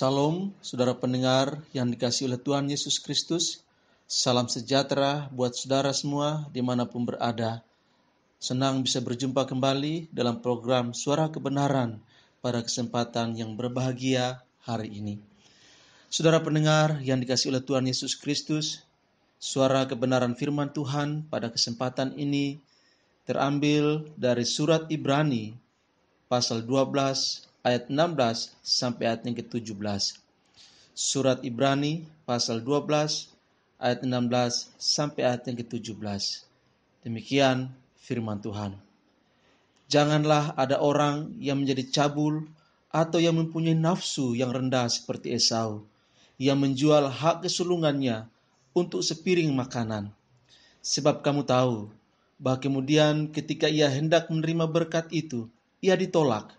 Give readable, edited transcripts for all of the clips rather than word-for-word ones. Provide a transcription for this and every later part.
Salam, saudara pendengar yang dikasihi oleh Tuhan Yesus Kristus. Salam sejahtera buat saudara semua dimanapun berada. Senang bisa berjumpa kembali dalam program Suara Kebenaran pada kesempatan yang berbahagia hari ini. Saudara pendengar yang dikasihi oleh Tuhan Yesus Kristus, suara kebenaran firman Tuhan pada kesempatan ini terambil dari surat Ibrani pasal 12 ayat 16 sampai ayat yang ke-17. Surat Ibrani pasal 12 ayat 16 sampai ayat yang ke-17. Demikian firman Tuhan. Janganlah ada orang yang menjadi cabul atau yang mempunyai nafsu yang rendah seperti Esau, yang menjual hak kesulungannya untuk sepiring makanan. Sebab kamu tahu bahwa kemudian ketika ia hendak menerima berkat itu, ia ditolak,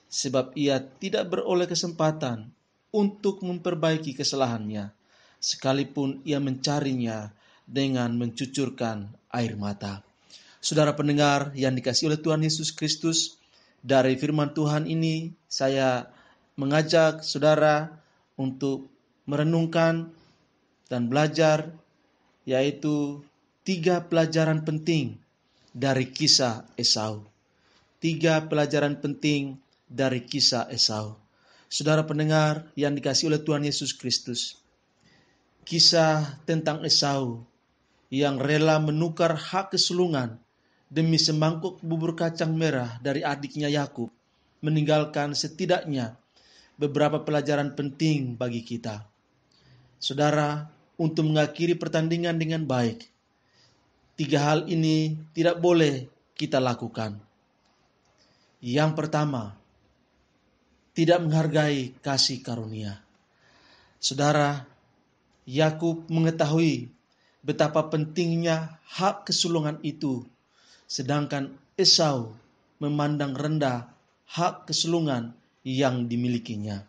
sebab ia tidak beroleh kesempatan untuk memperbaiki kesalahannya, sekalipun ia mencarinya dengan mencucurkan air mata. Saudara pendengar yang dikasihi oleh Tuhan Yesus Kristus, dari firman Tuhan ini saya mengajak saudara untuk merenungkan dan belajar, yaitu 3 pelajaran penting dari kisah Esau. 3 pelajaran penting dari kisah Esau. Saudara pendengar yang dikasihi oleh Tuhan Yesus Kristus, kisah tentang Esau yang rela menukar hak kesulungan demi semangkuk bubur kacang merah dari adiknya Yakub meninggalkan setidaknya beberapa pelajaran penting bagi kita. Saudara, untuk mengakhiri pertandingan dengan baik, 3 hal ini tidak boleh kita lakukan. Yang pertama, tidak menghargai kasih karunia. Saudara, Yakub mengetahui betapa pentingnya hak kesulungan itu, sedangkan Esau memandang rendah hak kesulungan yang dimilikinya.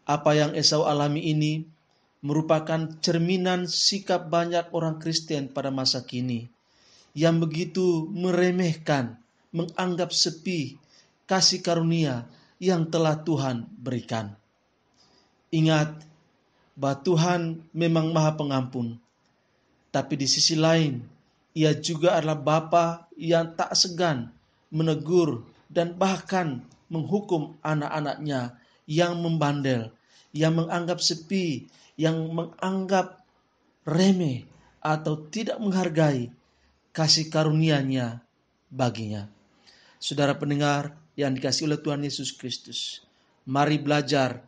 Apa yang Esau alami ini merupakan cerminan sikap banyak orang Kristen pada masa kini yang begitu meremehkan, menganggap sepi kasih karunia yang telah Tuhan berikan. Ingat bahwa Tuhan memang Maha Pengampun, tapi di sisi lain Ia juga adalah Bapa yang tak segan menegur dan bahkan menghukum anak-anaknya yang membandel, yang menganggap sepi, yang menganggap remeh atau tidak menghargai kasih karunia-Nya baginya. Saudara pendengar yang dikasihi oleh Tuhan Yesus Kristus, mari belajar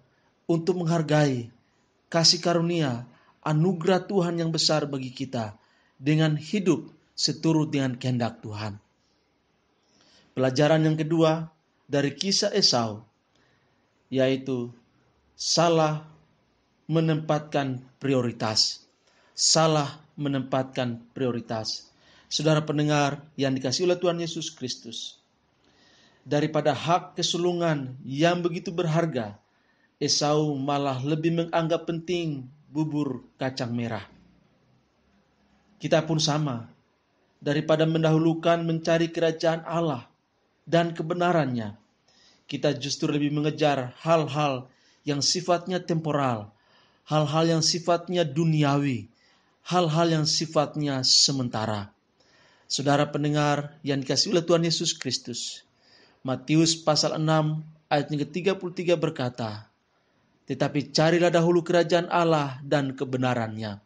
untuk menghargai kasih karunia, anugerah Tuhan yang besar bagi kita dengan hidup seturut dengan kehendak Tuhan. Pelajaran yang kedua dari kisah Esau, yaitu salah menempatkan prioritas. Salah menempatkan prioritas. Saudara pendengar yang dikasihi oleh Tuhan Yesus Kristus, daripada hak kesulungan yang begitu berharga, Esau malah lebih menganggap penting bubur kacang merah. Kita pun sama, daripada mendahulukan mencari kerajaan Allah dan kebenarannya, kita justru lebih mengejar hal-hal yang sifatnya temporal, hal-hal yang sifatnya duniawi, hal-hal yang sifatnya sementara. Saudara pendengar yang dikasihi oleh Tuhan Yesus Kristus, Matius pasal 6 ayat yang ke-33 berkata, tetapi carilah dahulu kerajaan Allah dan kebenarannya,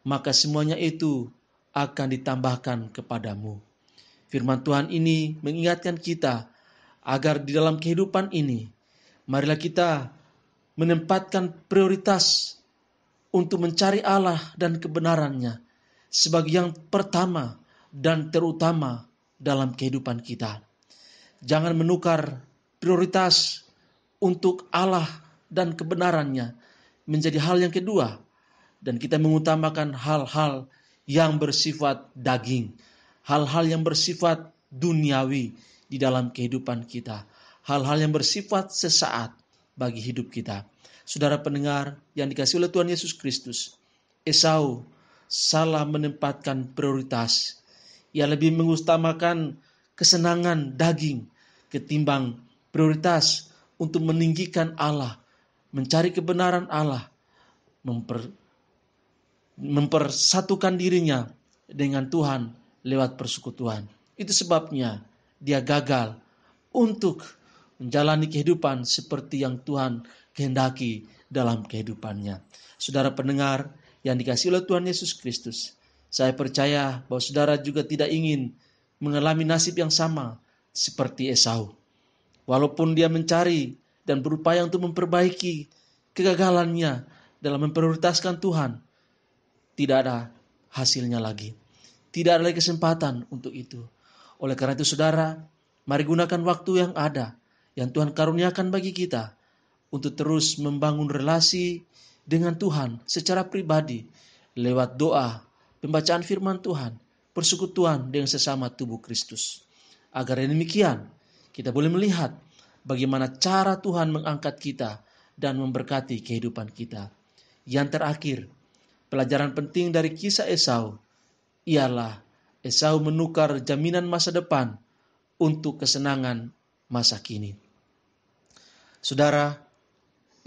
maka semuanya itu akan ditambahkan kepadamu. Firman Tuhan ini mengingatkan kita agar di dalam kehidupan ini, marilah kita menempatkan prioritas untuk mencari Allah dan kebenarannya sebagai yang pertama dan terutama dalam kehidupan kita. Jangan menukar prioritas untuk Allah dan kebenarannya menjadi hal yang kedua, dan kita mengutamakan hal-hal yang bersifat daging, hal-hal yang bersifat duniawi di dalam kehidupan kita, hal-hal yang bersifat sesaat bagi hidup kita. Saudara pendengar yang dikasihi oleh Tuhan Yesus Kristus, Esau salah menempatkan prioritas. Ia lebih mengutamakan kesenangan daging ketimbang prioritas untuk meninggikan Allah mencari kebenaran Allah, mempersatukan dirinya dengan Tuhan lewat persekutuan. Itu sebabnya dia gagal untuk menjalani kehidupan seperti yang Tuhan kehendaki dalam kehidupannya. Saudara pendengar yang dikasihi oleh Tuhan Yesus Kristus, saya percaya bahwa saudara juga tidak ingin mengalami nasib yang sama seperti Esau. Walaupun dia mencari dan berupaya untuk memperbaiki kegagalannya dalam memprioritaskan Tuhan, tidak ada hasilnya lagi. Tidak ada lagi kesempatan untuk itu. Oleh karena itu saudara, mari gunakan waktu yang ada, yang Tuhan karuniakan bagi kita, untuk terus membangun relasi dengan Tuhan secara pribadi, lewat doa, pembacaan firman Tuhan, persekutuan dengan sesama tubuh Kristus. Agar demikian, kita boleh melihat bagaimana cara Tuhan mengangkat kita dan memberkati kehidupan kita. Yang terakhir, pelajaran penting dari kisah Esau ialah Esau menukar jaminan masa depan untuk kesenangan masa kini. Saudara,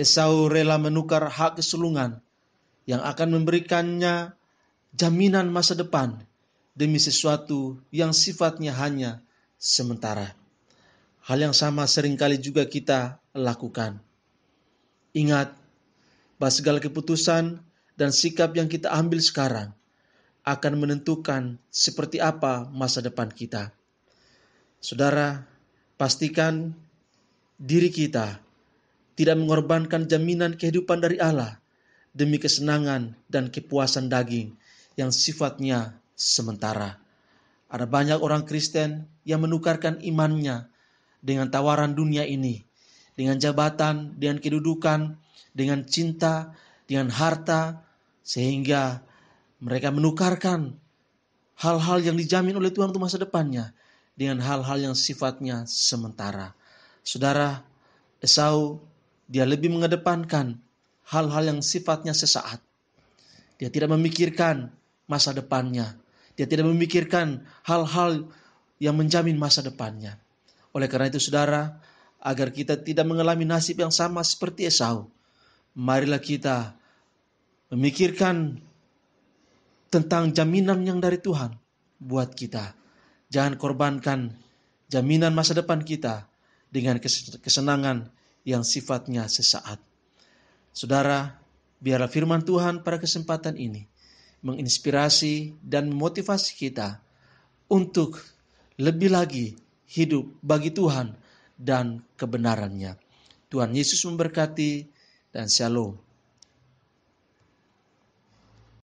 Esau rela menukar hak kesulungan yang akan memberikannya jaminan masa depan demi sesuatu yang sifatnya hanya sementara. Hal yang sama seringkali juga kita lakukan. Ingat bahwa segala keputusan dan sikap yang kita ambil sekarang akan menentukan seperti apa masa depan kita. Saudara, pastikan diri kita tidak mengorbankan jaminan kehidupan dari Allah demi kesenangan dan kepuasan daging yang sifatnya sementara. Ada banyak orang Kristen yang menukarkan imannya dengan tawaran dunia ini, dengan jabatan, dengan kedudukan, dengan cinta, dengan harta, sehingga mereka menukarkan hal-hal yang dijamin oleh Tuhan untuk masa depannya dengan hal-hal yang sifatnya sementara. Saudara, Esau dia lebih mengedepankan hal-hal yang sifatnya sesaat. Dia tidak memikirkan masa depannya. Dia tidak memikirkan hal-hal yang menjamin masa depannya. Oleh karena itu saudara, agar kita tidak mengalami nasib yang sama seperti Esau, marilah kita memikirkan tentang jaminan yang dari Tuhan buat kita. Jangan korbankan jaminan masa depan kita dengan kesenangan yang sifatnya sesaat. Saudara, biarlah firman Tuhan pada kesempatan ini menginspirasi dan memotivasi kita untuk lebih lagi hidup bagi Tuhan dan kebenarannya. Tuhan Yesus memberkati dan shalom.